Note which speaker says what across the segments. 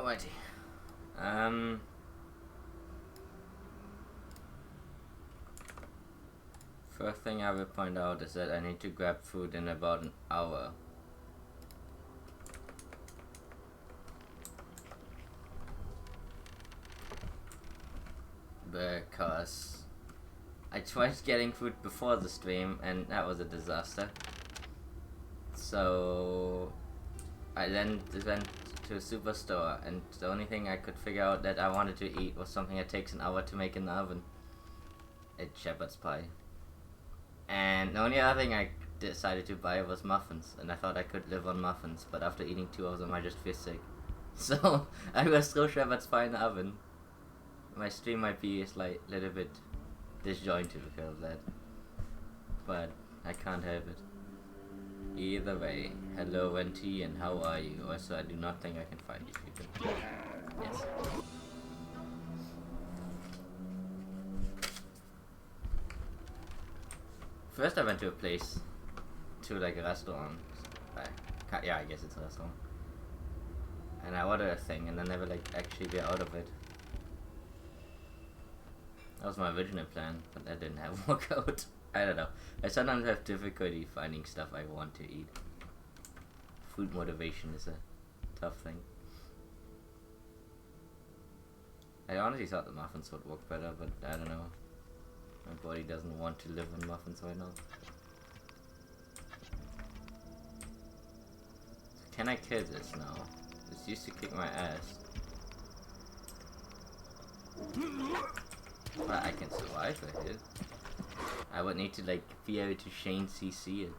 Speaker 1: Alrighty. First thing I will point out is that I need to grab food in about an hour. Because I tried getting food before the stream and that was a disaster. So I then went to a superstore and the only thing I could figure out that I wanted to eat was something that takes an hour to make in the oven. It's shepherd's pie. And the only other thing I decided to buy was muffins, and I thought I could live on muffins, but after eating 2 of them I just feel sick. So I will throw shepherd's pie in the oven. My stream might be a little bit disjointed because of that, but I can't help it. Either way, hello NT and how are you? Also, I do not think I can find you people. Yes. First I went to a place, to like a restaurant. Yeah, I guess it's a restaurant. And I ordered a thing and then never like actually be out of it. That was my original plan, but that didn't have work out. I don't know. I sometimes have difficulty finding stuff I want to eat. Food motivation is a tough thing. I honestly thought the muffins would work better, but I don't know. My body doesn't want to live on muffins right now. Can I kill this now? This used to kick my ass. But I can survive with it. I would need to like be able to Shane CC it.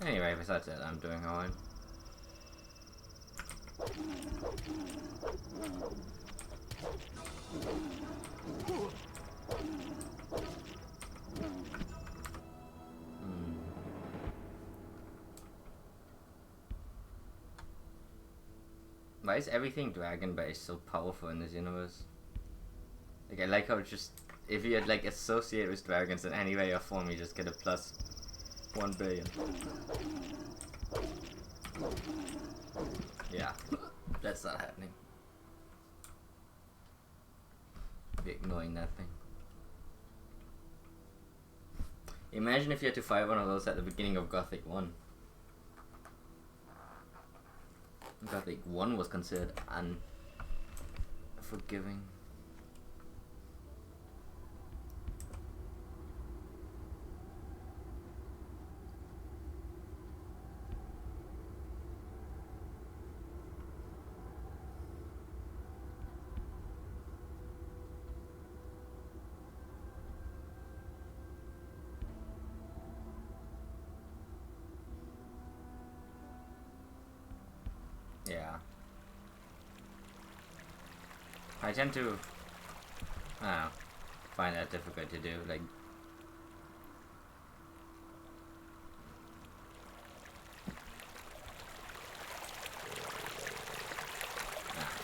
Speaker 1: Anyway, besides that, I'm doing alright. Why is everything dragon based so powerful in this universe? Like, I like how it's just, if you like associate with dragons in any way or form, you just get a plus 1 billion. Yeah, that's not happening. Be ignoring that thing. Imagine if you had to fight one of those at the beginning of Gothic 1. Gothic 1 was considered unforgiving. Yeah. I tend to find that difficult to do, like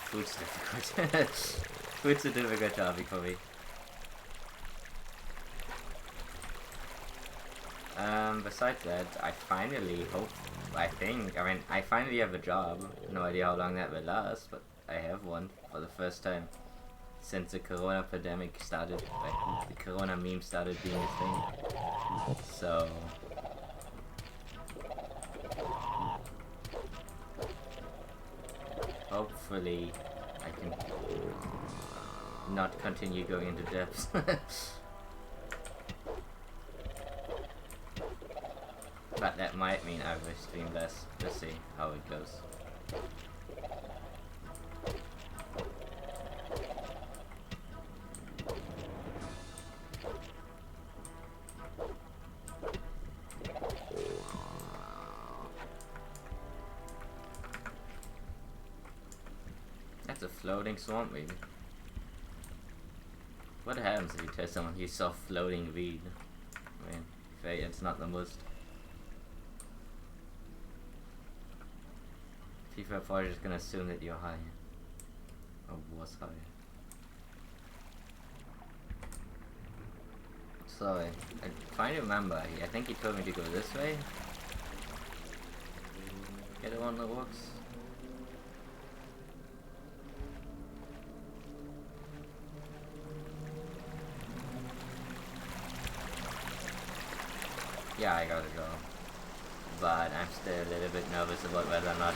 Speaker 1: food's difficult. Food's a difficult topic for me. Besides that, I finally I finally have a job. No idea how long that will last, but I have one for the first time since the corona pandemic started, like the corona meme started being a thing. So hopefully I can not continue going into depths. But that might mean I will stream less. We'll see how it goes. That's a floating swamp weed. What happens if you tell someone you saw floating weed? I mean, it's not the most. People are probably just gonna assume that you're high. Or was high. So, I'm trying to remember. I think he told me to go this way. Get around the rocks. Yeah, I gotta go. But I'm still a little bit nervous about whether or not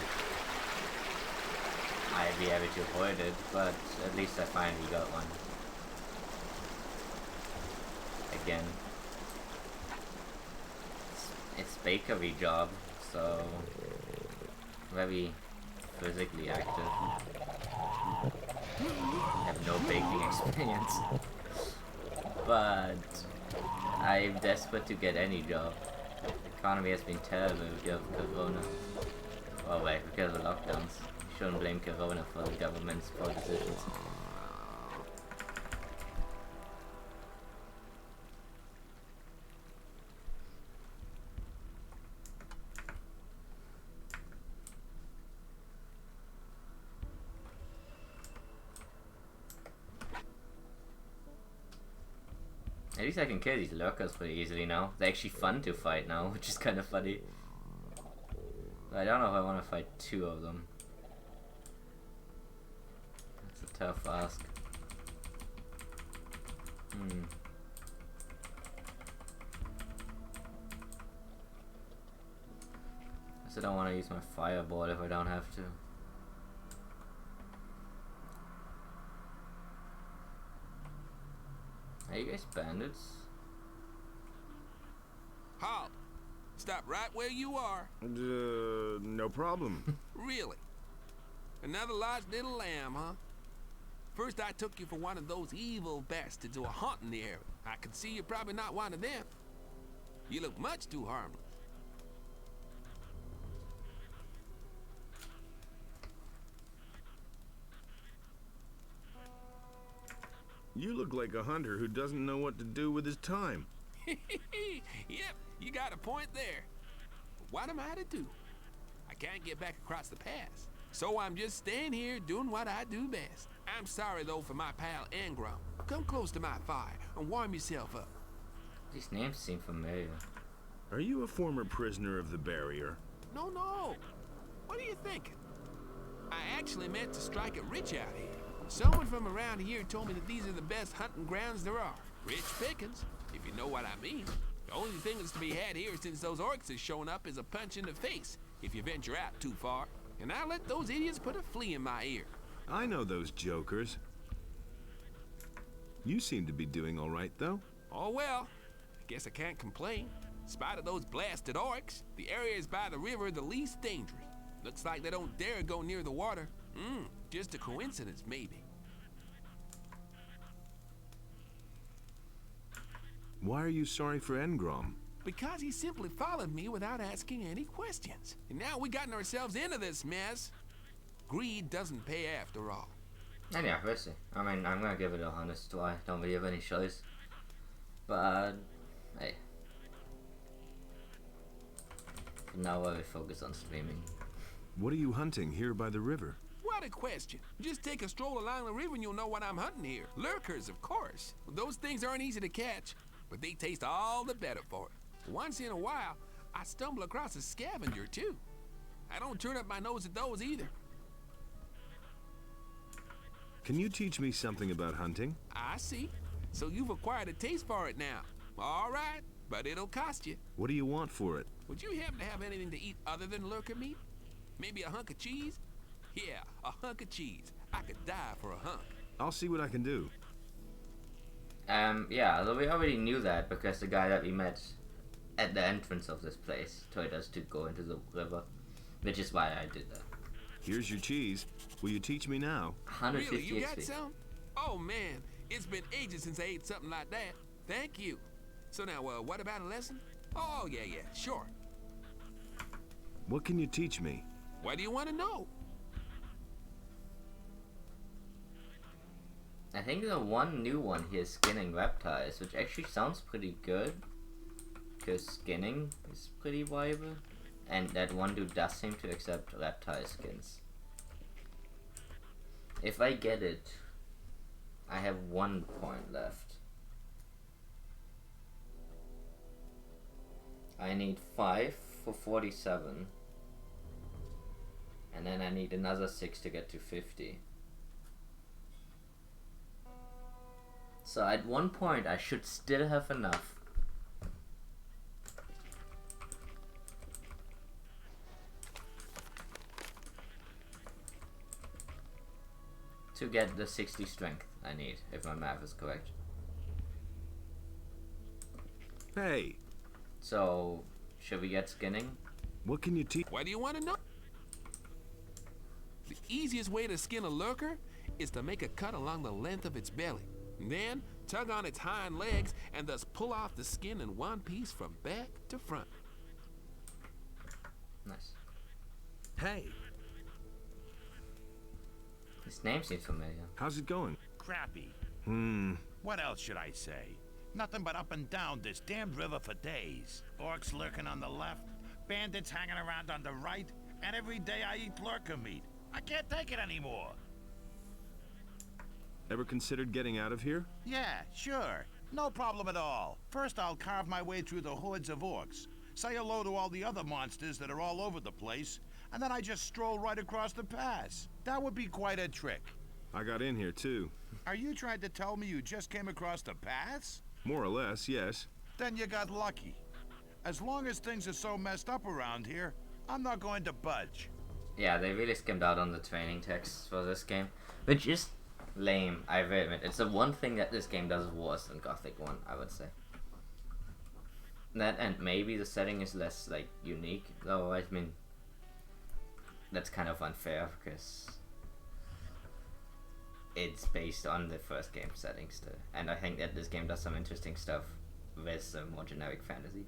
Speaker 1: I'd be able to avoid it, but at least I finally got one. Again. It's bakery job, so very physically active. I have no baking experience. But I'm desperate to get any job. The economy has been terrible because of Corona. Oh wait, because of lockdowns. You shouldn't blame Corona for the government's poor decisions. At least I can kill these lurkers pretty easily now. They're actually fun to fight now, which is kind of funny. But I don't know if I want to fight two of them. That's a tough ask. I still don't want to use my fireball if I don't have to. Are you guys bandits?
Speaker 2: Halt! Stop right where you are.
Speaker 3: No problem.
Speaker 2: Really? Another lost little lamb, huh? First I took you for one of those evil bastards who are haunting the area. I can see you're probably not one of them. You look much too harmless.
Speaker 3: You look like a hunter who doesn't know what to do with his time.
Speaker 2: Yep, you got a point there. But what am I to do? I can't get back across the pass. So I'm just staying here doing what I do best. I'm sorry though for my pal Engrom. Come close to my fire and warm yourself up.
Speaker 1: These names seem familiar.
Speaker 3: Are you a former prisoner of the barrier?
Speaker 2: No, no. What are you thinking? I actually meant to strike it rich out here. Someone from around here told me that these are the best hunting grounds there are. Rich pickings, if you know what I mean. The only thing that's to be had here since those orcs have shown up is a punch in the face, if you venture out too far. And I let those idiots put a flea in my ear.
Speaker 3: I know those jokers. You seem to be doing all right, though.
Speaker 2: Oh well, I guess I can't complain. In spite of those blasted orcs, the areas by the river the least dangerous. Looks like they don't dare go near the water. Just a coincidence, maybe.
Speaker 3: Why are you sorry for Engrom?
Speaker 2: Because he simply followed me without asking any questions. And now we gotten ourselves into this mess. Greed doesn't pay after all.
Speaker 1: And yeah, we'll see. I mean, I'm gonna give it a honest try. Don't really have any choice. But, hey. For now, I will focus on streaming.
Speaker 3: What are you hunting here by the river?
Speaker 2: What a question. Just take a stroll along the river and you'll know what I'm hunting here. Lurkers, of course. Those things aren't easy to catch, but they taste all the better for it. Once in a while, I stumble across a scavenger, too. I don't turn up my nose at those either.
Speaker 3: Can you teach me something about hunting?
Speaker 2: I see. So you've acquired a taste for it now. All right, but it'll cost you.
Speaker 3: What do you want for it?
Speaker 2: Would you happen to have anything to eat other than lurker meat? Maybe a hunk of cheese? Yeah, a hunk of cheese. I could die for a hunk.
Speaker 3: I'll see what I can do.
Speaker 1: Yeah, although we already knew that because the guy that we met at the entrance of this place told us to go into the river, which is why I did that.
Speaker 3: Here's your cheese. Will you teach me now?
Speaker 1: 150
Speaker 2: Really, you got
Speaker 1: XP.
Speaker 2: some? Oh man, it's been ages since I ate something like that. Thank you. So now, what about a lesson? Oh yeah, sure.
Speaker 3: What can you teach me?
Speaker 2: What do you want to know?
Speaker 1: I think the one new one here is skinning reptiles, which actually sounds pretty good. Because skinning is pretty viable. And that one dude does seem to accept reptile skins. If I get it, I have 1 point left. I need 5 for 47. And then I need another 6 to get to 50. So at one point I should still have enough to get the 60 strength I need, if my math is correct.
Speaker 3: Hey,
Speaker 1: So, should we get skinning?
Speaker 3: what can you teach?
Speaker 2: Why do you want to know? The easiest way to skin a lurker is to make a cut along the length of its belly. Then, tug on its hind legs and thus pull off the skin in one piece from back to front.
Speaker 1: Nice.
Speaker 3: Hey,
Speaker 1: His name seems familiar.
Speaker 3: how's it going?
Speaker 4: Crappy.
Speaker 3: Hmm.
Speaker 4: What else should I say? Nothing but up and down this damned river for days. Orcs lurking on the left, bandits hanging around on the right, and every day I eat lurker meat. I can't take it anymore.
Speaker 3: Ever considered getting out of here?
Speaker 4: Yeah, sure. No problem at all. First I'll carve my way through the hordes of orcs, say hello to all the other monsters that are all over the place, and then I just stroll right across the pass. That would be quite a trick.
Speaker 3: I got in here too.
Speaker 4: Are you trying to tell me you just came across the pass?
Speaker 3: More or less, yes.
Speaker 4: Then you got lucky. As long as things are so messed up around here, I'm not going to budge.
Speaker 1: Yeah, they really skimmed out on the training text for this game, which is lame, I will admit. It's the one thing that this game does worse than Gothic 1, I would say. That, and maybe the setting is less, like, unique, though, I mean, that's kind of unfair, because it's based on the first game settings, too. And I think that this game does some interesting stuff with some more generic fantasy.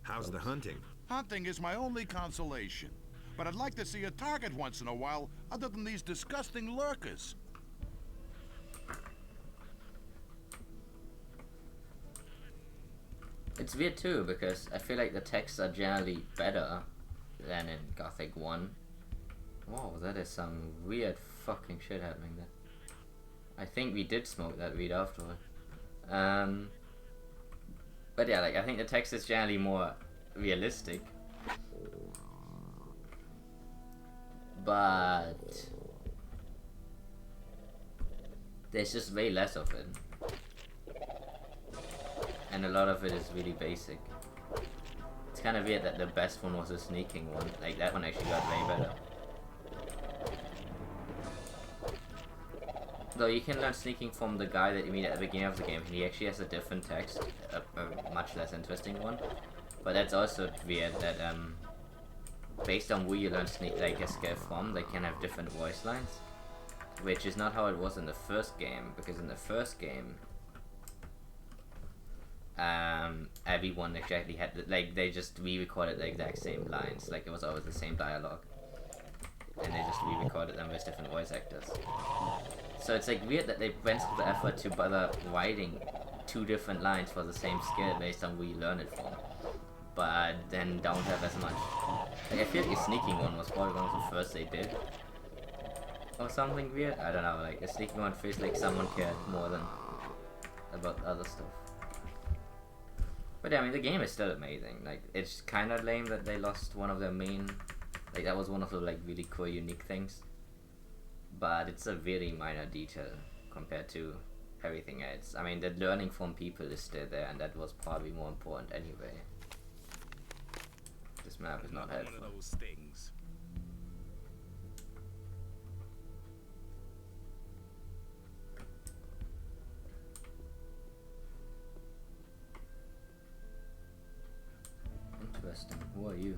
Speaker 3: How's the hunting?
Speaker 4: Hunting is my only consolation. But I'd like to see a target once in a while, other than these disgusting lurkers.
Speaker 1: It's weird too, because I feel like the texts are generally better than in Gothic 1. Whoa, that is some weird fucking shit happening there. I think we did smoke that weed afterward. But yeah, like, I think the text is generally more realistic. But there's just way less of it. And a lot of it is really basic. It's kind of weird that the best one was a sneaking one. Like, that one actually got way better. Though you can learn sneaking from the guy that you meet at the beginning of the game. He actually has a different text, a much less interesting one. But that's also weird that based on who you learn a skill from, they can have different voice lines. Which is not how it was in the first game, because in the first game everyone exactly had they just re-recorded the exact same lines, like it was always the same dialogue, and they just re-recorded them with different voice actors. So it's like weird that they went through the effort to bother writing two different lines for the same skill based on where you learn it from, but then don't have as much. Like, I feel like the sneaking one was probably one of the first they did, or something weird. I don't know. Like, a sneaking one feels like someone cared more than about other stuff. But yeah, I mean, the game is still amazing. Like, it's kind of lame that they lost one of their main, like, that was one of the, like, really cool, unique things. But it's a very minor detail compared to everything else. I mean, the learning from people is still there, and that was probably more important anyway. This map is not helpful.
Speaker 4: One of those things.
Speaker 1: Interesting. Who are you?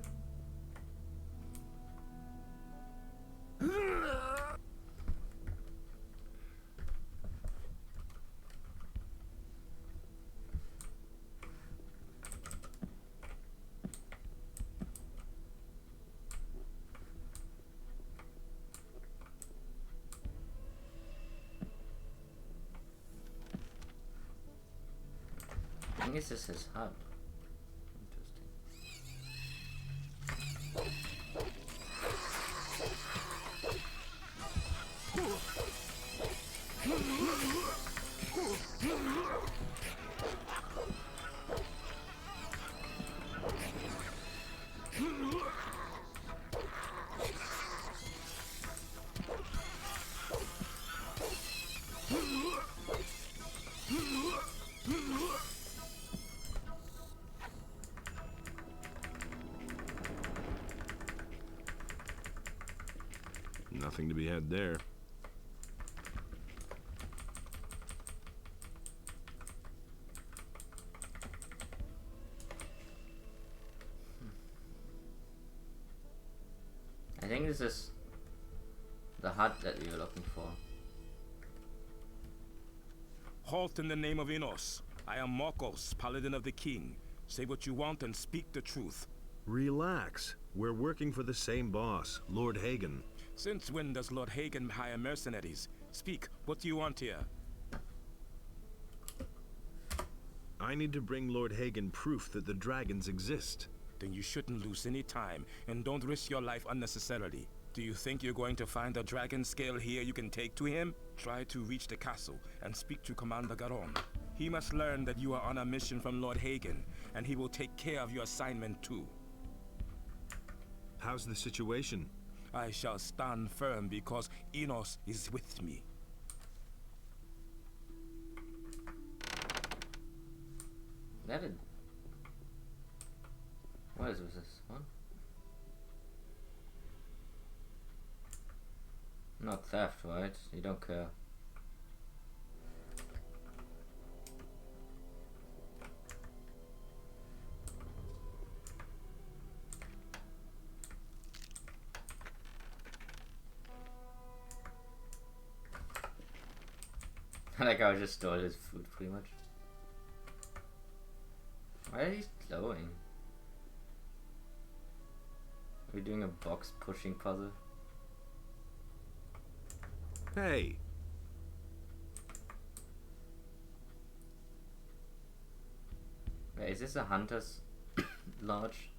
Speaker 1: I think this is his hut.
Speaker 3: Nothing to be had there.
Speaker 1: I think this is the hut that we were looking for.
Speaker 5: Halt in the name of Enos. I am Marcos, Paladin of the King. Say what you want and speak the truth.
Speaker 3: Relax. We're working for the same boss, Lord Hagen.
Speaker 5: Since when does Lord Hagen hire mercenaries? Speak, what do you want here?
Speaker 3: I need to bring Lord Hagen proof that the dragons exist.
Speaker 5: Then you shouldn't lose any time, and don't risk your life unnecessarily. Do you think you're going to find a dragon scale here you can take to him? Try to reach the castle and speak to Commander Garon. He must learn that you are on a mission from Lord Hagen, and he will take care of your assignment too.
Speaker 3: How's the situation?
Speaker 5: I shall stand firm because Enos is with me.
Speaker 1: What is this one? Not theft, right? You don't care. Like I just stole his food pretty much. Why are these glowing? Are we doing a box pushing puzzle?
Speaker 3: Hey!
Speaker 1: Wait, is this a hunter's lodge?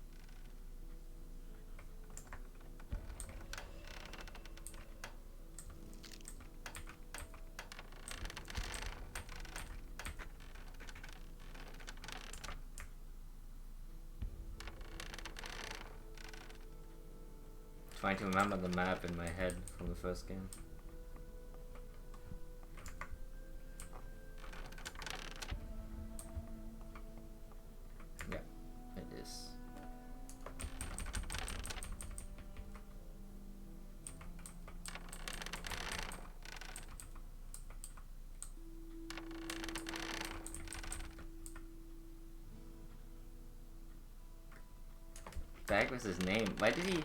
Speaker 1: Trying to remember the map in my head from the first game. Yeah, it is. The heck was his name? Why did he...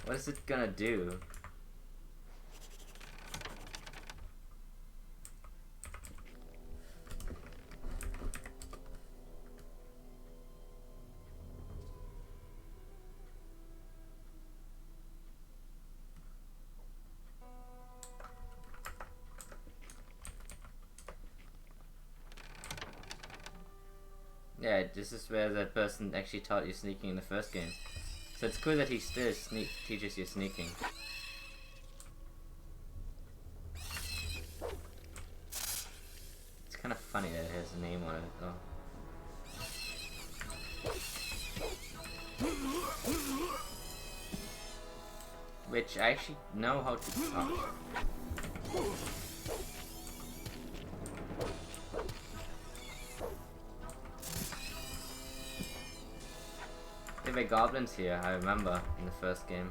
Speaker 1: What is it gonna do? Yeah, this is where that person actually taught you sneaking in the first game. So it's cool that he still teaches you sneaking. It's kind of funny that it has a name on it though. Which I actually know how to... Oh. There were goblins here, I remember, in the first game.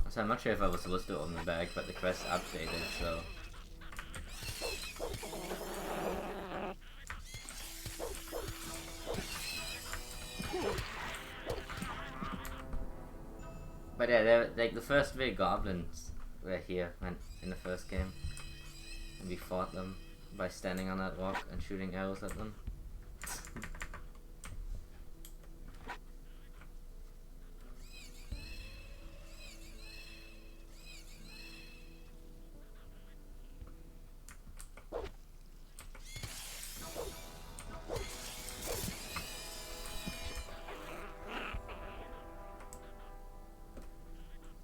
Speaker 1: So I'm not sure if I was supposed to open the bag, but the quest updated, so... But yeah, like the first three goblins were here in the first game. And we fought them by standing on that rock and shooting arrows at them.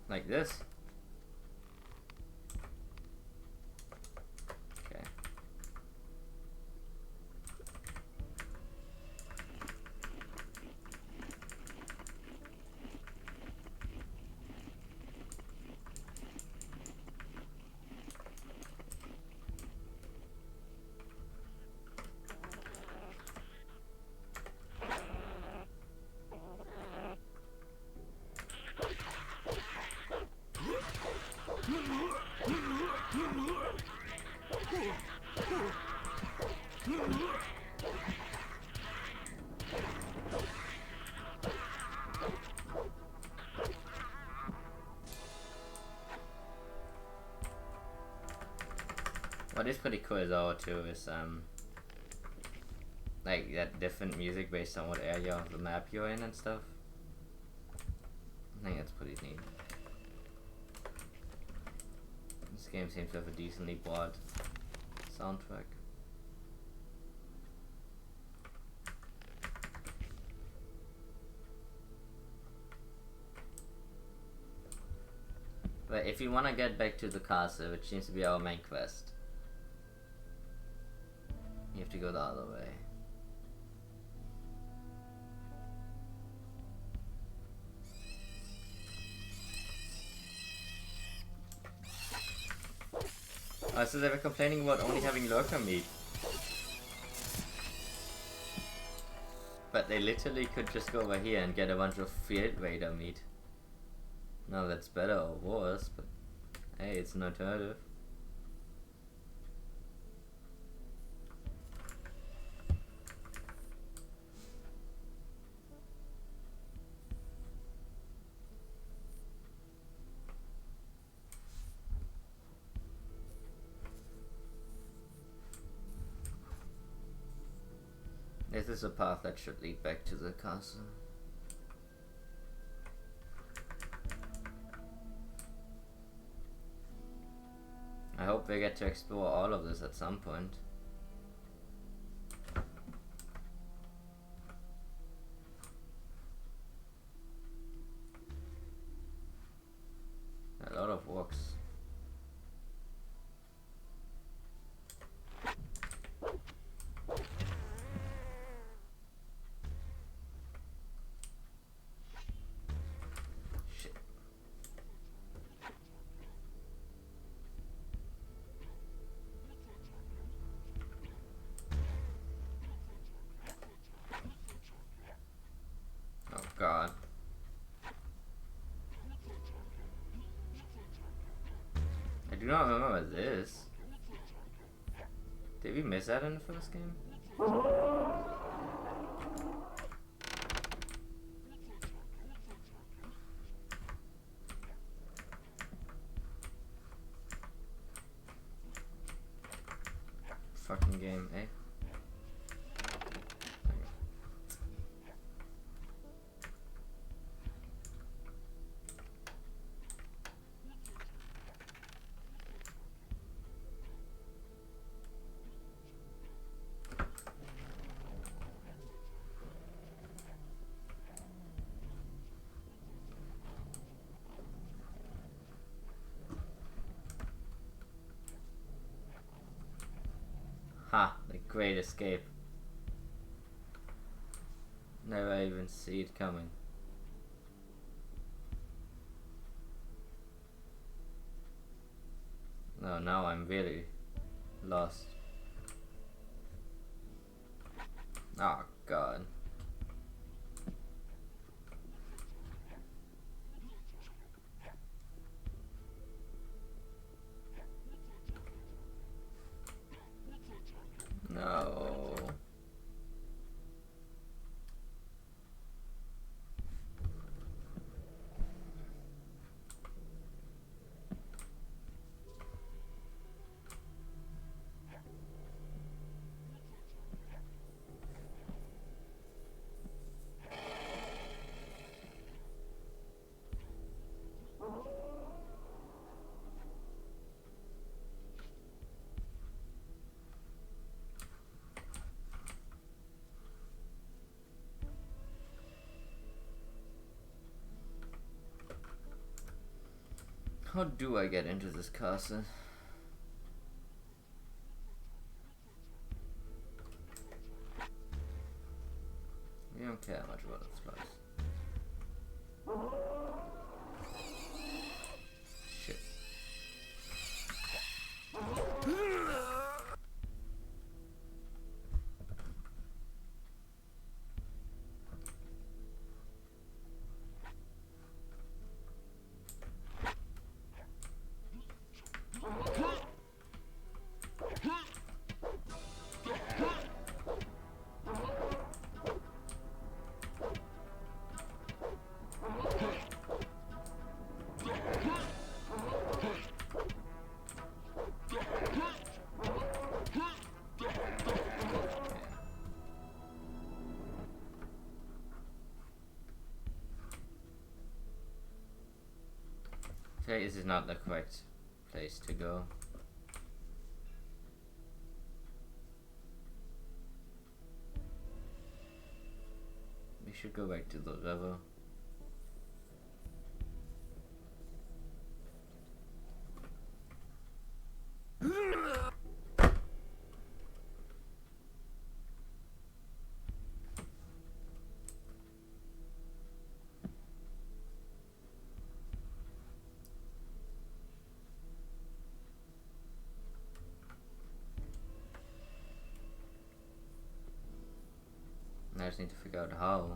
Speaker 1: Like this. Okay. What is pretty cool though too is like that different music based on what area of the map you're in and stuff. I think that's pretty neat. This game seems to have a decently broad soundtrack. But if you want to get back to the castle, which seems to be our main quest, you have to go the other way. Oh, so they were complaining about only having lurker meat. But they literally could just go over here and get a bunch of field raider meat. No, that's better or worse, but hey, it's an alternative. This is a path that should lead back to the castle. I hope we get to explore all of this at some point. A lot of walks. God. I do not remember this. Did we miss that in the first game? Fucking game, eh? Ha, the great escape. Never even see it coming. No, now I'm really lost. Oh God. No. How do I get into this castle? We don't care much about the flies. Shit. feel like this is not the correct place to go. We should go back to the river. I just need to figure out how.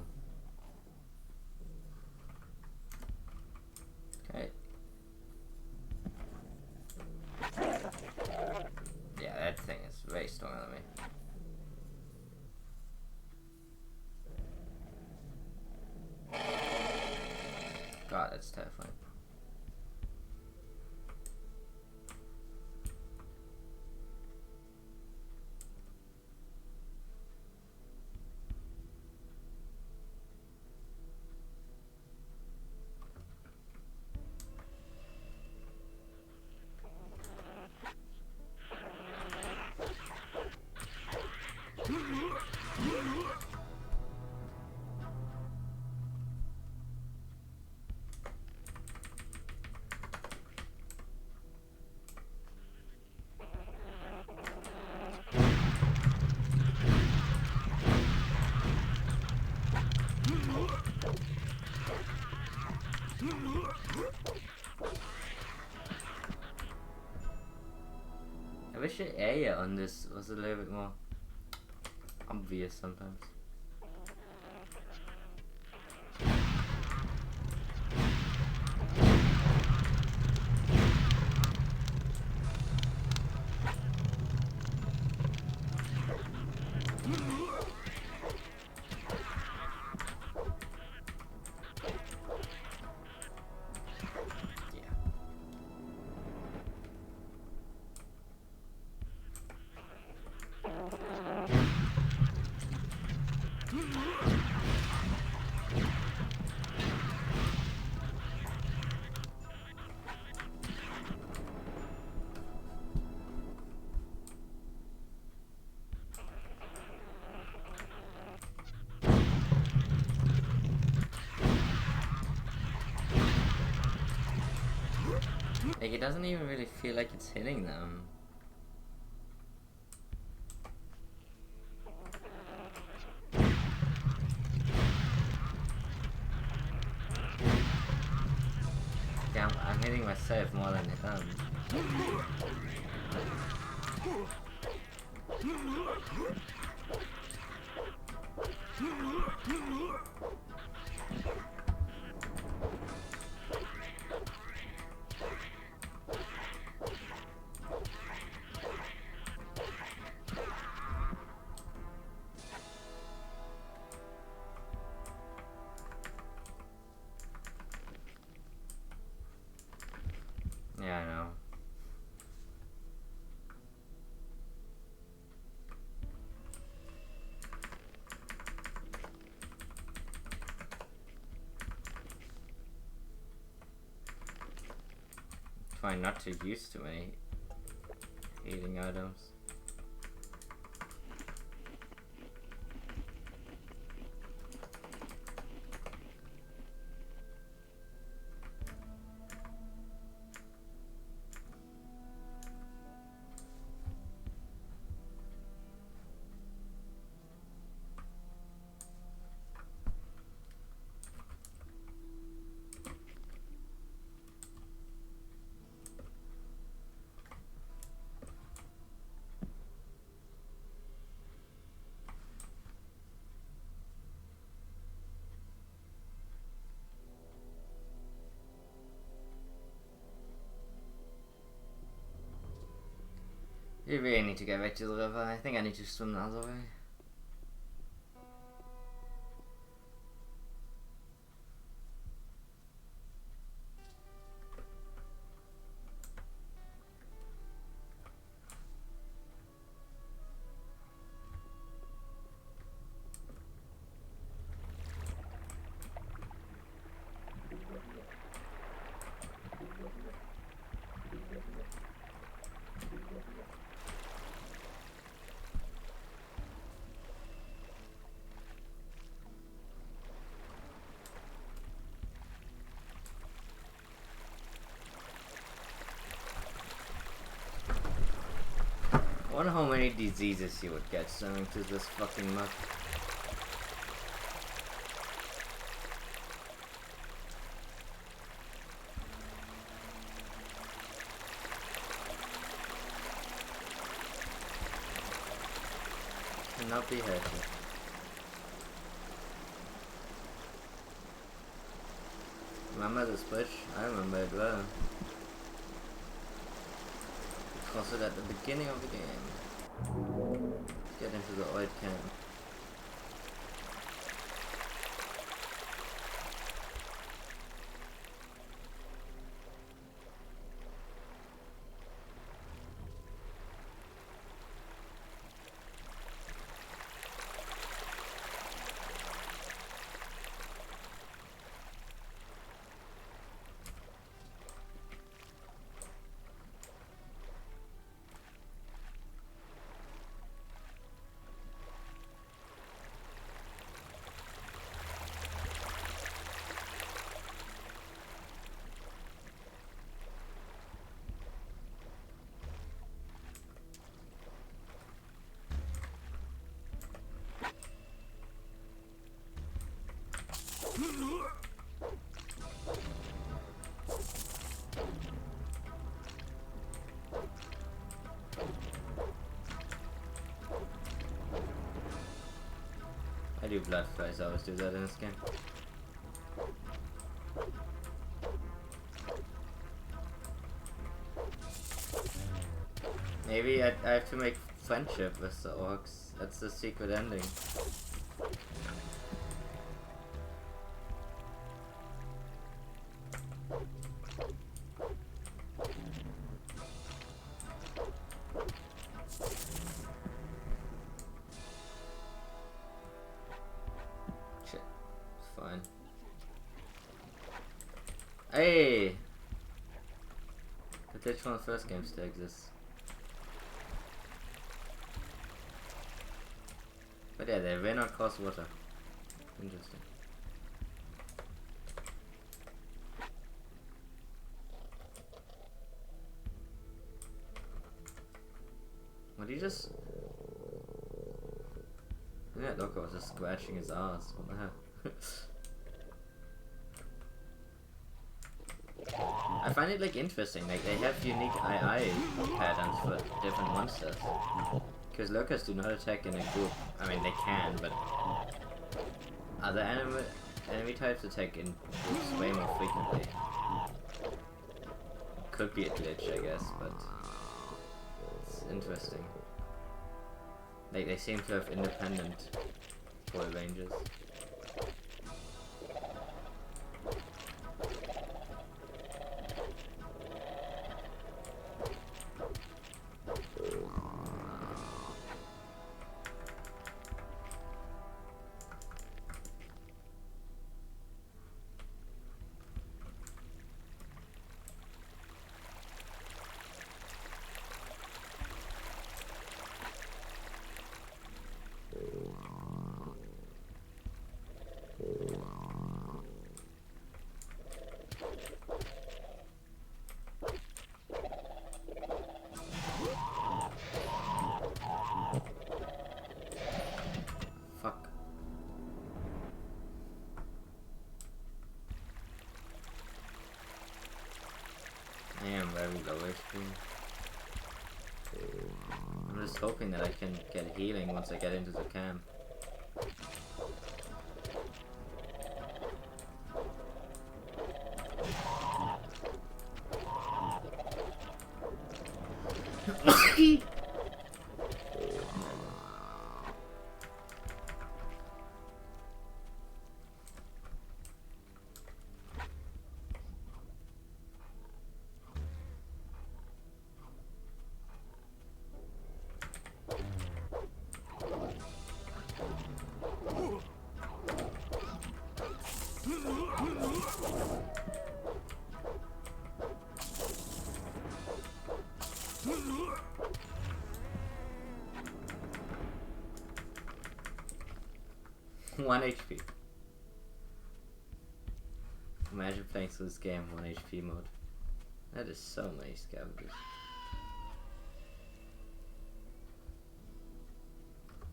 Speaker 1: Okay. Yeah, that thing is way stronger than me. God, that's terrifying. I wish the area on this was a little bit more obvious sometimes. Like, it doesn't even really feel like it's hitting them. Yeah, I'm hitting myself more than them. Yeah, I know. Try not to use too many healing items. We really need to get back to the river. I think I need to swim the other way. wonder how many diseases you would get swimming through this fucking mud. Cannot be healthy. Remember this bridge? I remember it well. We crossed it at the beginning of the game. Get into the old camp. I do blood flies, I always do that in this game. Maybe I have to make friendship with the orcs. That's the secret ending. Shit, it's fine. Hey! The glitch from the first game still exists. But yeah, they ran across water. Interesting. What did he just... Yeah, Loco was just scratching his ass. What the hell? I find it like interesting, like they have unique II patterns for different monsters. Because lurkers do not attack in a group. I mean, they can, but other enemy types attack in groups way more frequently. Could be a glitch, I guess, but it's interesting. Like, they seem to have independent ball ranges. Fuck. I am very low HP. I'm just hoping that I can get healing once I get into the camp. One HP. Imagine playing through this game 1 HP mode. That is so many scavengers.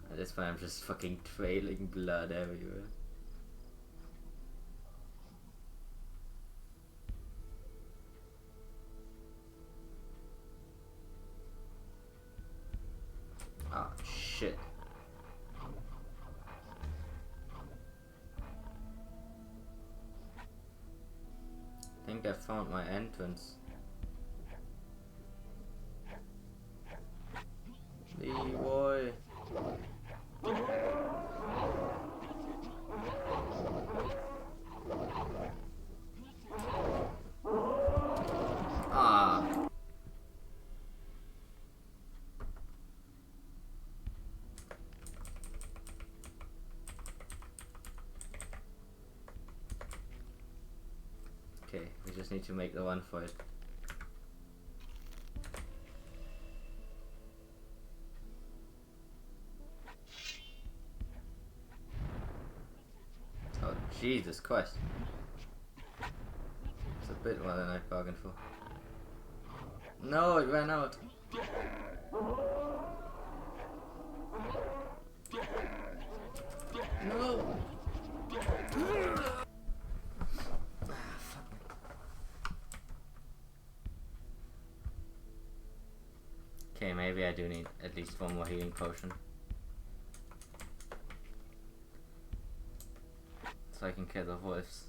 Speaker 1: At this point I'm just fucking trailing blood everywhere. Oh shit. I think I found my entrance. Leroy. Ah. Okay, we just need to make the run for it. Oh, Jesus Christ. It's a bit more than I bargained for. No, it ran out. No. Okay, maybe I do need at least one more healing potion. So I can kill the wolves.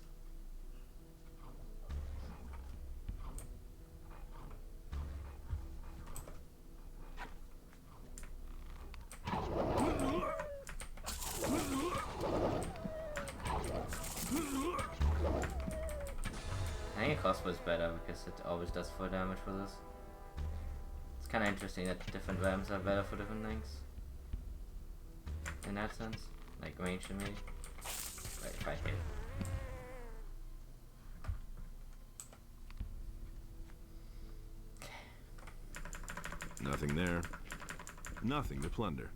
Speaker 1: I think a crossbow is better because it always does 4 damage for this. It's kind of interesting that different realms are better for different things. In that sense, like range to me. Like if I hit.
Speaker 3: Nothing there. Nothing to plunder.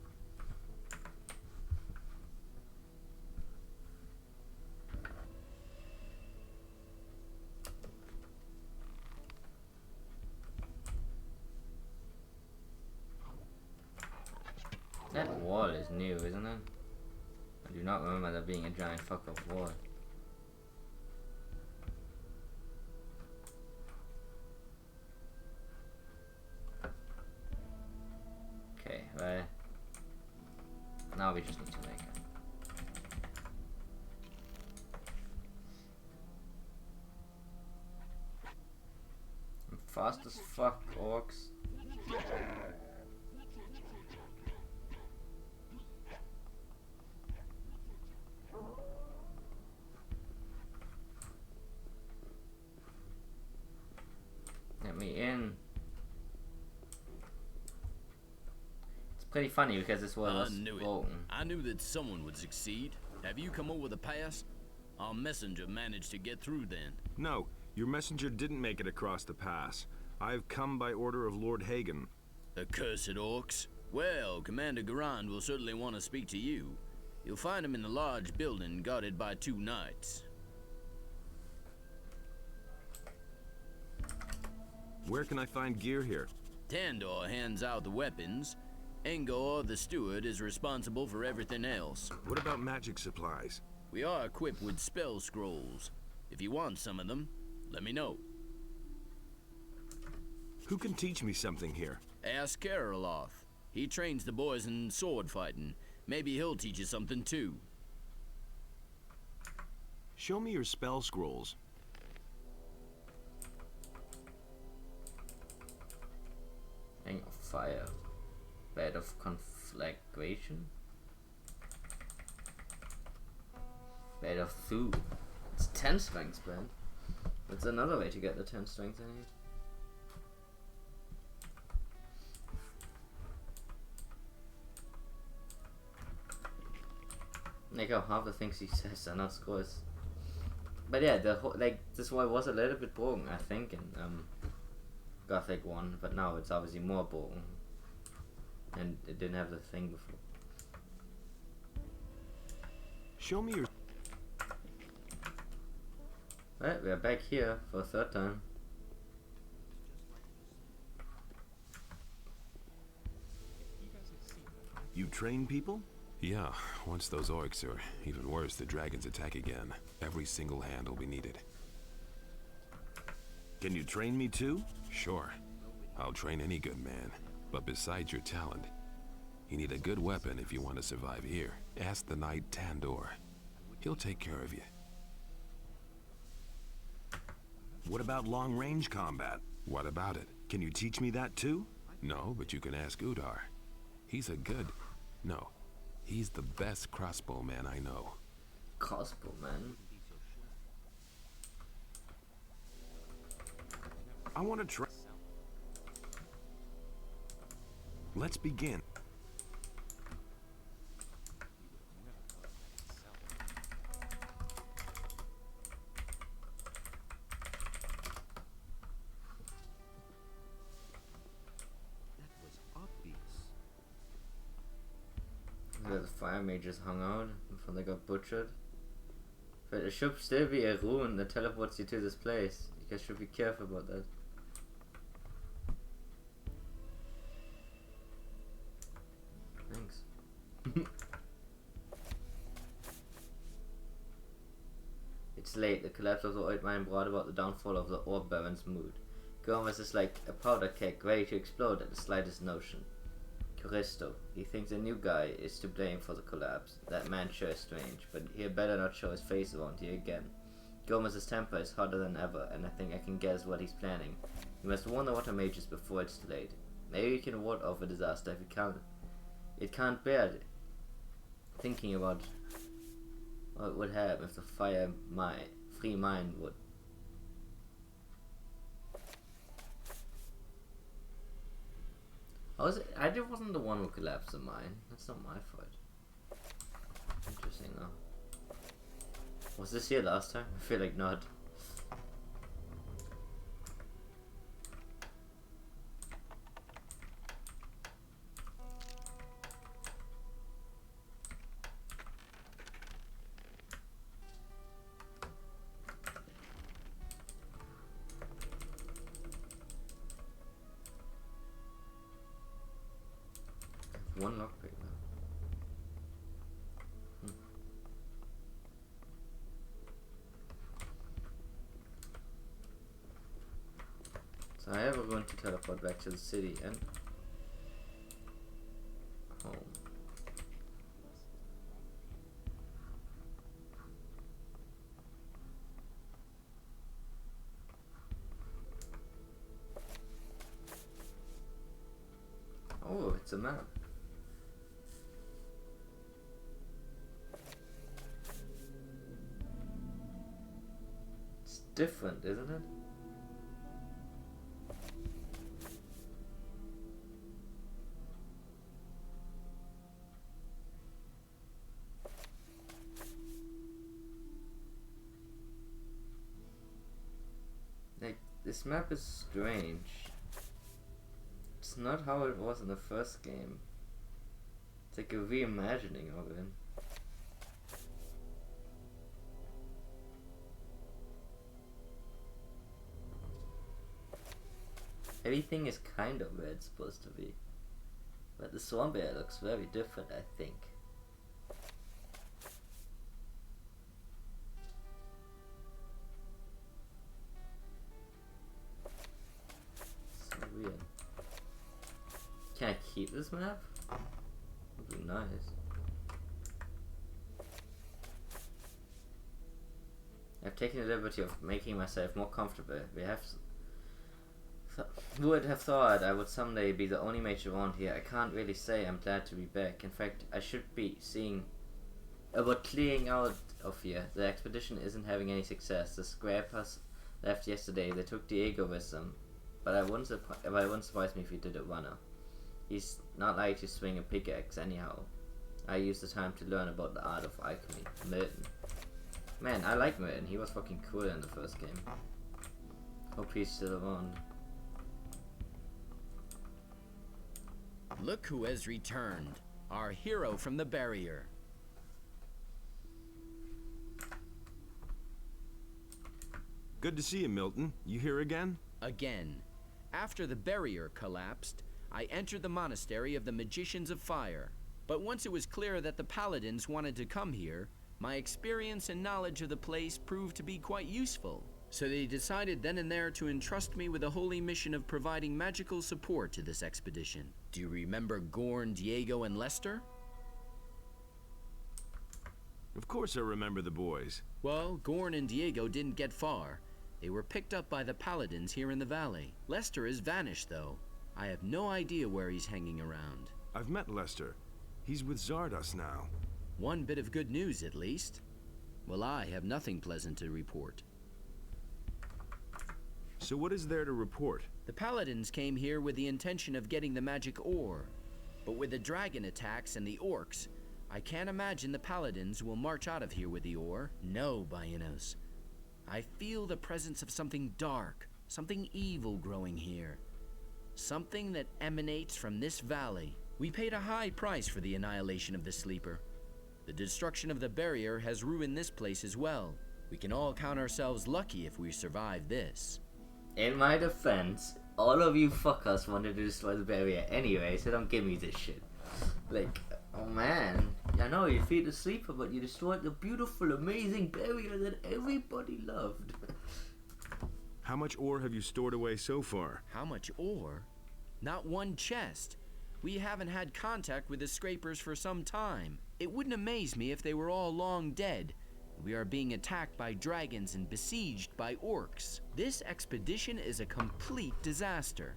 Speaker 1: That wall is new, isn't it? I do not remember there being a giant fuck off wall. Okay, right. Now we just need to make it. I'm fast as fuck, orcs. Let me in. It's pretty funny because this wall was broken.
Speaker 6: I knew that someone would succeed. Have you come over the pass? Our messenger managed to get through then.
Speaker 3: No, your messenger didn't make it across the pass. I've come by order of Lord Hagen.
Speaker 6: Accursed orcs. Well, Commander Garand will certainly want to speak to you. You'll find him in the large building guarded by 2 knights.
Speaker 3: Where can I find gear here?
Speaker 6: Tandor hands out the weapons. Engor, the steward, is responsible for everything else.
Speaker 3: What about magic supplies?
Speaker 6: We are equipped with spell scrolls. If you want some of them, let me know.
Speaker 3: Who can teach me something here?
Speaker 6: Ask Karoloth. He trains the boys in sword fighting. Maybe he'll teach you something too.
Speaker 3: Show me your spell scrolls.
Speaker 1: Ring of Fire. Bed of Conflagration. Bed of Thu. It's 10 strength, man. That's another way to get the 10 strength I need. Like how half the things he says are not scores. But yeah, the whole, like this wall was a little bit broken, I think, in Gothic 1, but now it's obviously more broken. And it didn't have the thing before.
Speaker 3: Show me your...
Speaker 1: Right, we are back here for a 3rd time.
Speaker 3: You train people?
Speaker 7: Yeah, once those orcs, or even worse, the dragons attack again, every single hand will be needed.
Speaker 3: Can you train me too?
Speaker 7: Sure, I'll train any good man. But besides your talent, you need a good weapon if you want to survive here. Ask the knight Tandor. He'll take care of you.
Speaker 3: What about long-range combat?
Speaker 7: What about it?
Speaker 3: Can you teach me that too?
Speaker 7: No, but you can ask Udar. He's the best crossbowman I know.
Speaker 1: Crossbow, man.
Speaker 3: I want to try. Let's begin.
Speaker 1: The fire mages hung out before they got butchered. But there should still be a rune that teleports you to this place. You guys should be careful about that. Thanks. It's late. The collapse of the oil mine brought about the downfall of the ore baron's mood. Gomez is like a powder keg ready to explode at the slightest notion. Caristo, he thinks the new guy is to blame for the collapse. That man sure is strange, but he'd better not show his face around here again. Gomez's temper is hotter than ever, and I think I can guess what he's planning. He must warn the water mages before it's too late. Maybe he can ward off a disaster if he can't. It can't bear thinking about what would happen if the free mine would. I wasn't the one who collapsed the mine. That's not my fault. Interesting though. Was this here last time? I feel like not. One lockpick now. So I ever going to teleport back to the city and home. Oh, it's a map. Different, isn't it? Like, this map is strange. It's not how it was in the first game. It's like a reimagining of it. Everything is kind of where it's supposed to be. But the swamp area looks very different, I think. So weird. Can I keep this map? Would be nice. I've taken the liberty of making myself more comfortable. Who would have thought I would someday be the only mage around here? I can't really say I'm glad to be back. In fact, I should be seeing about clearing out of here. The expedition isn't having any success. The scrappers left yesterday. They took Diego with them. But it wouldn't surprise me if he did a runner. He's not like to swing a pickaxe anyhow. I used the time to learn about the art of alchemy. Milton. Man, I like Milton. He was fucking cool in the first game. Hope he's still around.
Speaker 6: Look who has returned. Our hero from the barrier.
Speaker 3: Good to see you, Milton. You here again?
Speaker 6: Again. After the barrier collapsed, I entered the monastery of the Magicians of Fire. But once it was clear that the paladins wanted to come here, my experience and knowledge of the place proved to be quite useful. So they decided then and there to entrust me with the holy mission of providing magical support to this expedition. Do you remember Gorn, Diego, and Lester?
Speaker 3: Of course I remember the boys.
Speaker 6: Well, Gorn and Diego didn't get far. They were picked up by the paladins here in the valley. Lester has vanished, though. I have no idea where he's hanging around.
Speaker 3: I've met Lester. He's with Zardos now.
Speaker 6: One bit of good news, at least. Well, I have nothing pleasant to report.
Speaker 3: So what is there to report?
Speaker 6: The paladins came here with the intention of getting the magic ore. But with the dragon attacks and the orcs, I can't imagine the paladins will march out of here with the ore. No, Baianos. I feel the presence of something dark, something evil growing here. Something that emanates from this valley. We paid a high price for the annihilation of the Sleeper. The destruction of the barrier has ruined this place as well. We can all count ourselves lucky if we survive this.
Speaker 1: In my defense, all of you fuckers wanted to destroy the barrier anyway, so don't give me this shit. Like, oh man, I know you feed the Sleeper, but you destroyed the beautiful, amazing barrier that everybody loved.
Speaker 3: How much ore have you stored away so far?
Speaker 6: How much ore? Not one chest. We haven't had contact with the Scrapers for some time. It wouldn't amaze me if they were all long dead. We are being attacked by dragons and besieged by orcs. This expedition is a complete disaster.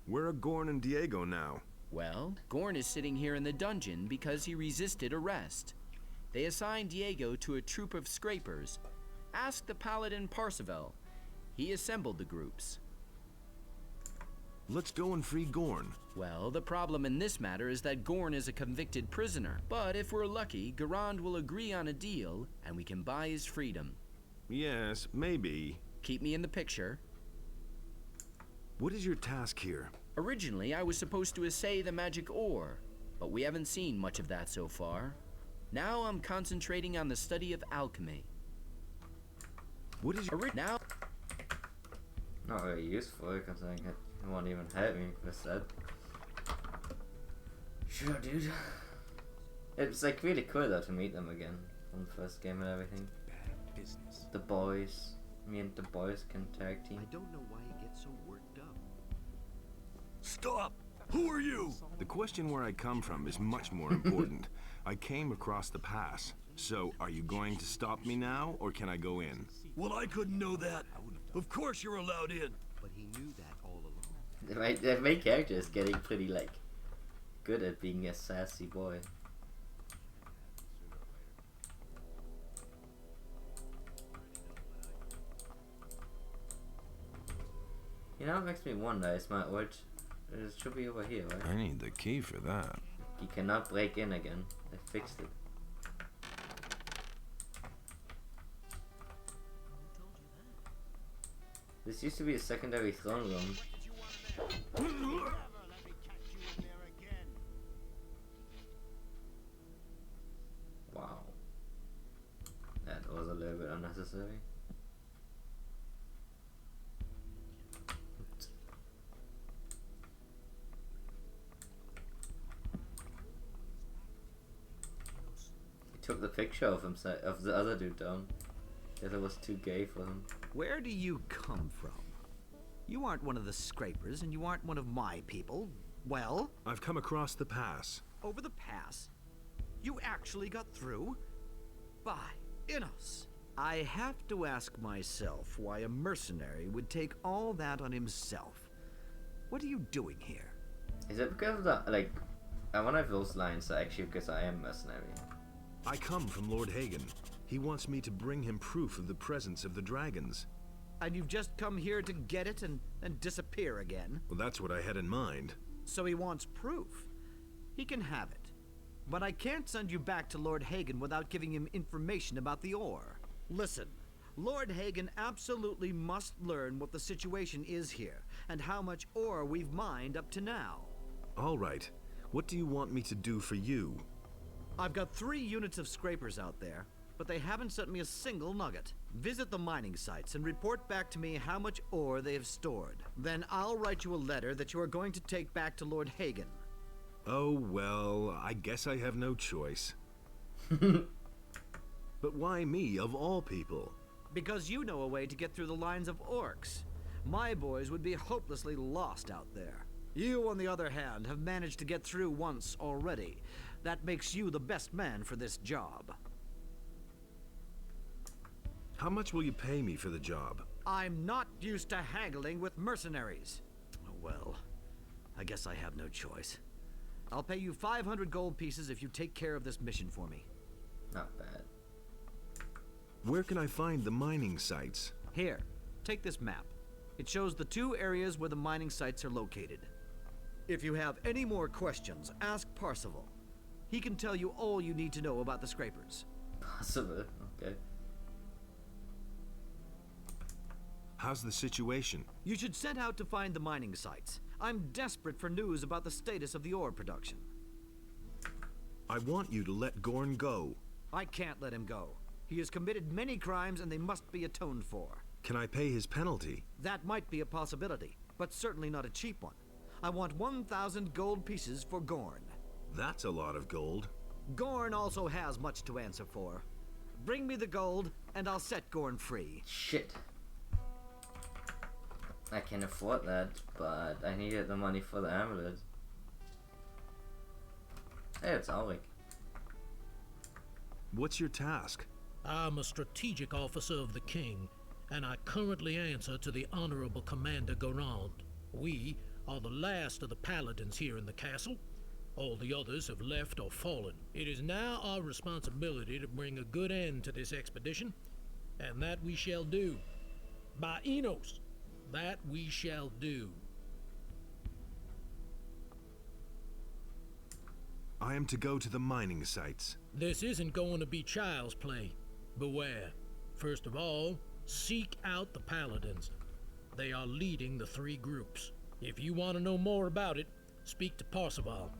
Speaker 3: Where are Gorn and Diego now?
Speaker 6: Well, Gorn is sitting here in the dungeon because he resisted arrest. They assigned Diego to a troop of Scrapers. Ask the paladin Parseval. He assembled the groups.
Speaker 3: Let's go and free Gorn.
Speaker 6: Well, the problem in this matter is that Gorn is a convicted prisoner. But if we're lucky, Garand will agree on a deal, and we can buy his freedom.
Speaker 3: Yes, maybe.
Speaker 6: Keep me in the picture.
Speaker 3: What is your task here?
Speaker 6: Originally, I was supposed to assay the magic ore, but we haven't seen much of that so far. Now I'm concentrating on the study of alchemy.
Speaker 3: What is your...
Speaker 6: Now...
Speaker 1: Not very useful, considering it won't even help me with that. Sure, dude. It was like really cool though to meet them again from the first game and everything.
Speaker 5: Bad business.
Speaker 1: The boys. Me and the boys can tag team.
Speaker 8: I don't know why you get so worked up.
Speaker 3: Stop! Who are you? The question where I come from is much more important. I came across the pass. So, are you going to stop me now, or can I go in?
Speaker 9: Well, I couldn't know that. Of course you're allowed in.
Speaker 8: But he knew that all along.
Speaker 1: The main character is getting pretty, like, good at being a sassy boy. You know what makes me wonder is my ult. It should be over here, right?
Speaker 7: I need the key for that.
Speaker 1: You cannot break in again. They fixed it. This used to be a secondary throne room. Wow. That was a little bit unnecessary. He took the picture of himself, of the other dude down. Because it was too gay for him.
Speaker 8: Where do you come from? You aren't one of the Scrapers, and you aren't one of my people. Well?
Speaker 3: I've come across the pass.
Speaker 8: Over the pass? You actually got through? By Innos. I have to ask myself why a mercenary would take all that on himself. What are you doing here?
Speaker 1: Is it because of the, like, I wonder if those lines are actually because I am mercenary.
Speaker 3: I come from Lord Hagen. He wants me to bring him proof of the presence of the dragons.
Speaker 8: And you've just come here to get it and disappear again?
Speaker 3: Well, that's what I had in mind.
Speaker 8: So he wants proof. He can have it. But I can't send you back to Lord Hagen without giving him information about the ore. Listen, Lord Hagen absolutely must learn what the situation is here, and how much ore we've mined up to now.
Speaker 3: All right. What do you want me to do for you?
Speaker 8: I've got 3 units of Scrapers out there, but they haven't sent me a single nugget. Visit the mining sites and report back to me how much ore they have stored. Then I'll write you a letter that you are going to take back to Lord Hagen.
Speaker 3: Oh, well, I guess I have no choice. But why me, of all people?
Speaker 8: Because you know a way to get through the lines of orcs. My boys would be hopelessly lost out there. You, on the other hand, have managed to get through once already. That makes you the best man for this job.
Speaker 3: How much will you pay me for the job?
Speaker 8: I'm not used to haggling with mercenaries. Oh, well, I guess I have no choice. I'll pay you 500 gold pieces if you take care of this mission for me.
Speaker 1: Not bad.
Speaker 3: Where can I find the mining sites?
Speaker 8: Here, take this map. It shows the 2 areas where the mining sites are located. If you have any more questions, ask Parzival. He can tell you all you need to know about the scrapers.
Speaker 1: Possible, okay.
Speaker 3: How's the situation?
Speaker 8: You should set out to find the mining sites. I'm desperate for news about the status of the ore production.
Speaker 3: I want you to let Gorn go.
Speaker 8: I can't let him go. He has committed many crimes and they must be atoned for.
Speaker 3: Can I pay his penalty?
Speaker 8: That might be a possibility, but certainly not a cheap one. I want 1,000 gold pieces for Gorn.
Speaker 3: That's a lot of gold.
Speaker 8: Gorn also has much to answer for. Bring me the gold, and I'll set Gorn free.
Speaker 1: Shit. I can afford that, but I needed the money for the amulet. Hey, it's Ulrich.
Speaker 3: What's your task?
Speaker 10: I'm a strategic officer of the king, and I currently answer to the Honorable Commander Garand. We are the last of the paladins here in the castle. All the others have left or fallen. It is now our responsibility to bring a good end to this expedition, and that we shall do. By Enos, that we shall do.
Speaker 3: I am to go to the mining sites.
Speaker 10: This isn't going to be child's play. Beware. First of all, seek out the paladins. They are leading the 3 groups. If you want to know more about it, speak to Parzival.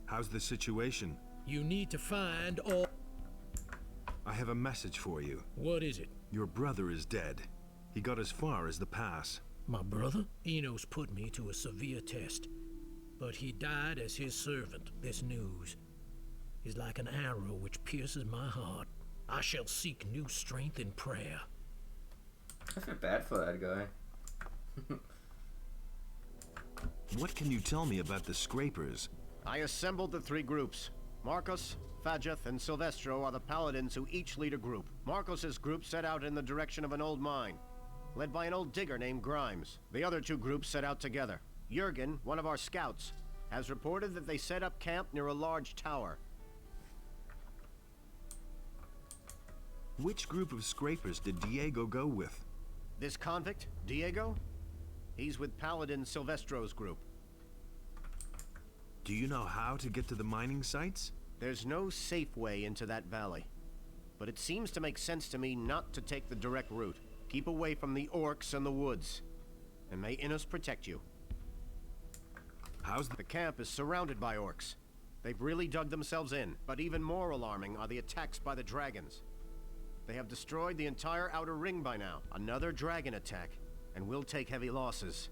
Speaker 3: How's the situation?
Speaker 10: You need to find all...
Speaker 3: I have a message for you.
Speaker 10: What is it?
Speaker 3: Your brother is dead. He got as far as the pass.
Speaker 10: My brother? Enos put me to a severe test, but he died as his servant. This news is like an arrow which pierces my heart. I shall seek new strength in prayer.
Speaker 1: I feel bad for that guy.
Speaker 3: What can you tell me about the scrapers?
Speaker 11: I assembled the 3 groups. Marcos, Fajeth, and Silvestro are the paladins who each lead a group. Marcos's group set out in the direction of an old mine, led by an old digger named Grimes. The other 2 groups set out together. Jurgen, one of our scouts, has reported that they set up camp near a large tower.
Speaker 3: Which group of scrapers did Diego go with?
Speaker 11: This convict, Diego? He's with Paladin Silvestro's group.
Speaker 3: Do you know how to get to the mining sites?
Speaker 11: There's no safe way into that valley, but it seems to make sense to me not to take the direct route. Keep away from the orcs and the woods, and may Innos protect you.
Speaker 3: How's
Speaker 11: The camp is surrounded by orcs. They've really dug themselves in, but even more alarming are the attacks by the dragons. They have destroyed the entire outer ring by now. Another dragon attack, and we'll take heavy losses.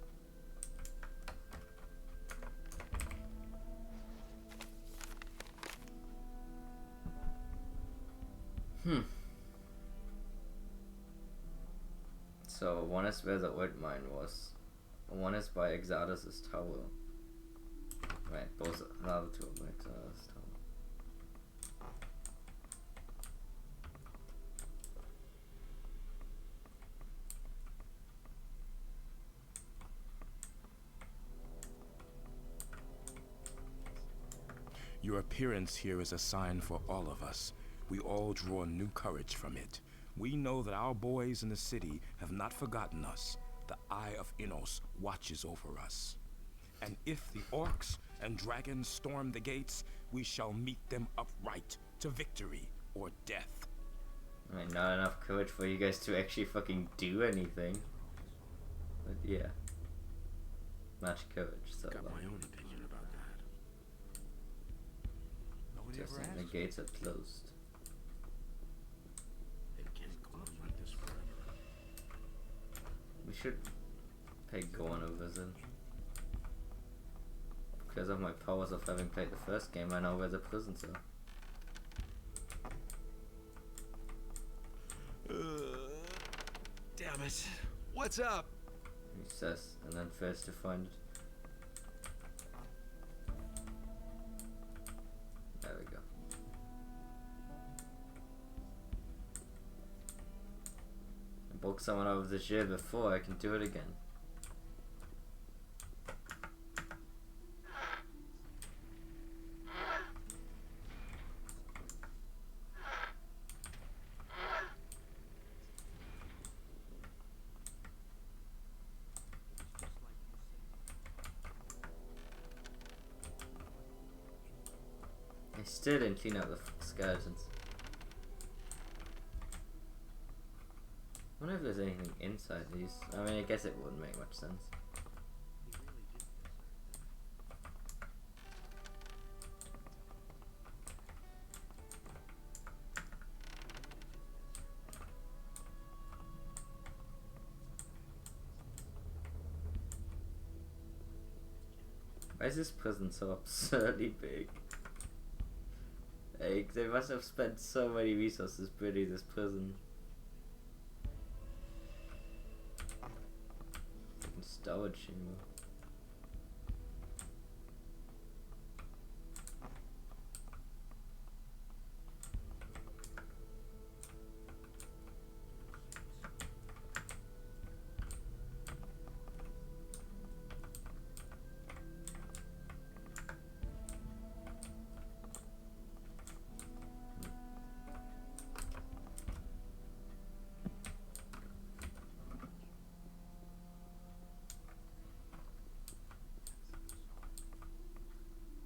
Speaker 1: So one is where the old mine was. One is by Exardus' tower. Right, both are the 2 of Exardus' tower.
Speaker 5: Your appearance here is a sign for all of us. We all draw new courage from it. We know that our boys in the city have not forgotten us. The Eye of Innos watches over us. And if the orcs and dragons storm the gates, we shall meet them upright to victory or death.
Speaker 1: Right, not enough courage for you guys to actually fucking do anything. But yeah. Much courage, so
Speaker 5: Got my own opinion about that. Nobody
Speaker 1: just
Speaker 5: ever
Speaker 1: think the
Speaker 5: asked.
Speaker 1: gates are closed.
Speaker 5: They can't go on like this forever.
Speaker 1: We should pay going over then. because of my powers of having played the first game, I know where the prisons are.
Speaker 9: Damn it. What's up?
Speaker 1: He says, and then fails to find it. There we go. I broke someone over the jail before, I can do it again. I still didn't clean up the skeletons. I wonder if there's anything inside these. I mean, I guess it wouldn't make much sense. Why is this prison so absurdly big? Like, they must have spent so many resources building this prison. Fucking storage chamber.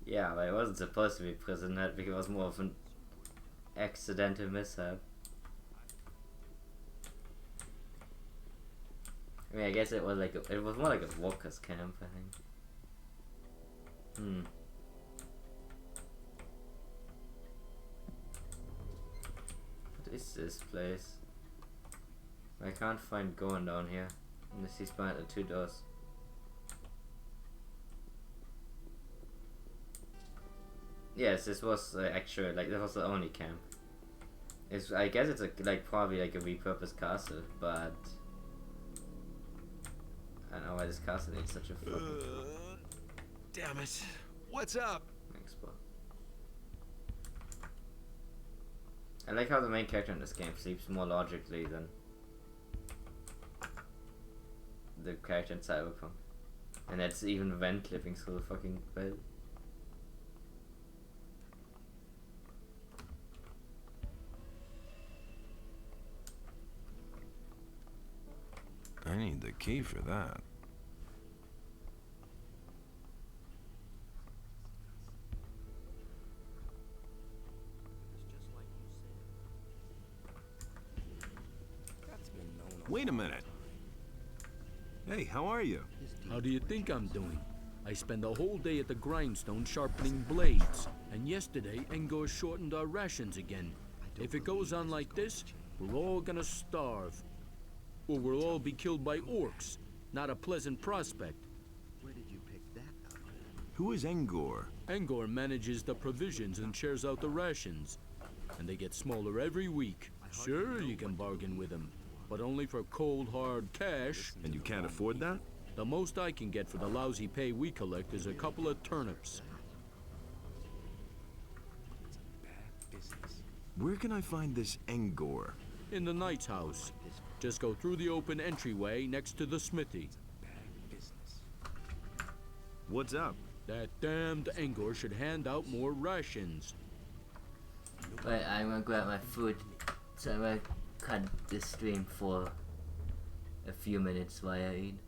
Speaker 1: Yeah, but it wasn't supposed to be prison. That it was more of an accidental mishap. I mean, I guess it was like it was more like a workers' camp, I think. What is this place? I can't find going down here unless he's behind the 2 doors. Yes, this was actually like this was the only camp. I guess it's probably like a repurposed castle, but I don't know why this castle needs such a fucking.
Speaker 9: Damn it. What's up?
Speaker 1: Thanks, bro. I like how the main character in this game sleeps more logically than the character in Cyberpunk, and that's even vent living through the fucking bed.
Speaker 3: I need the key for that. Wait a minute. Hey, how are you?
Speaker 12: How do you think I'm doing? I spend the whole day at the grindstone sharpening blades. And yesterday, Engor shortened our rations again. If it goes on like this, we're all gonna starve. Or we'll all be killed by orcs. Not a pleasant prospect.
Speaker 8: Where did you pick that up?
Speaker 3: Who is Engor?
Speaker 12: Engor manages the provisions and shares out the rations. And they get smaller every week. Sure, you can bargain with him, but only for cold, hard cash.
Speaker 3: And you can't afford that?
Speaker 12: The most I can get for the lousy pay we collect is a couple of turnips.
Speaker 3: Where can I find this Engor?
Speaker 12: In the knight's house. Just go through the open entryway next to the smithy.
Speaker 3: What's up?
Speaker 12: That damned Engor should hand out more rations.
Speaker 1: Wait, I'm gonna grab my food, so I'm gonna cut this stream for a few minutes while I eat.